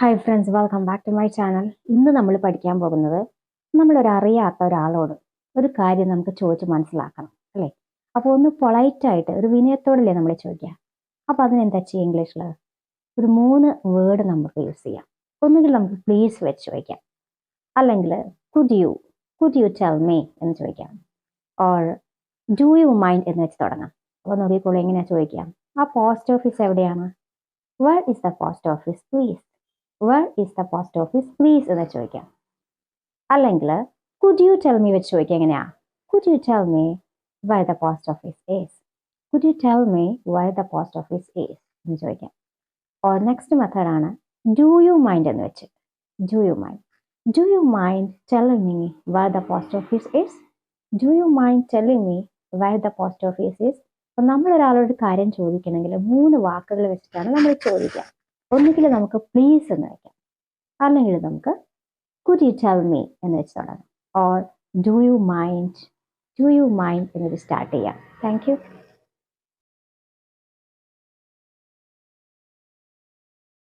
Hi friends, welcome back to my channel. ഇന്ന് നമ്മൾ പഠിക്കാൻ പോകുന്നത് നമ്മളൊരറിയാത്ത ഒരാളോട് ഒരു കാര്യം നമുക്ക് ചോദിച്ച് മനസ്സിലാക്കണം അല്ലേ. അപ്പോൾ ഒന്ന് പൊളൈറ്റായിട്ട് ഒരു വിനയത്തോടല്ലേ നമ്മൾ ചോദിക്കുക. അപ്പോൾ അതിനെന്താ ചെയ്യുക? ഇംഗ്ലീഷിൽ ഒരു 3 വേർഡ് നമുക്ക് യൂസ് ചെയ്യാം. ഒന്നുകിൽ നമുക്ക് പ്ലീസ് വെച്ച് ചോദിക്കാം, അല്ലെങ്കിൽ കുഡ് യു ടെൽ മീ എന്ന് ചോദിക്കാം, ഓർ ഡു യു മൈൻഡ് എന്ന് വെച്ച് തുടങ്ങാം. അപ്പോൾ നോക്കിക്കോളൂ എങ്ങനെയാണ് ചോദിക്കാം. ആ പോസ്റ്റ് ഓഫീസ് എവിടെയാണ്? Where is the post office please? Where is the post office please എന്ന് ചോദിക്കാം. അല്ലെങ്കിൽ കുഡ് യു ടെൽ മീ വെച്ച് ചോദിക്കാം. എങ്ങനെയാ? Could you tell me why the post office is? Could you tell me why the post office is എന്ന് ചോദിക്കാം. Or next മെത്തേഡാണ് do you mind എന്ന് വെച്ച്. Do you mind telling me why the post office is? Do you mind telling me why the post office is? അപ്പം നമ്മളൊരാളോട് കാര്യം ചോദിക്കണമെങ്കിൽ 3 വാക്കുകൾ വെച്ചിട്ടാണ് നമ്മൾ ചോദിക്കുക. ഒന്നുകിൽ നമുക്ക് പ്ലീസ് എന്ന് വയ്ക്കാം, അല്ലെങ്കിൽ നമുക്ക് കുഡ് യു ടെൽ മീ എന്ന് വെച്ച് തുടങ്ങാം, ഓർ ഡു യു മൈൻഡ് എന്ന് വെച്ച് സ്റ്റാർട്ട് ചെയ്യാം. Thank you.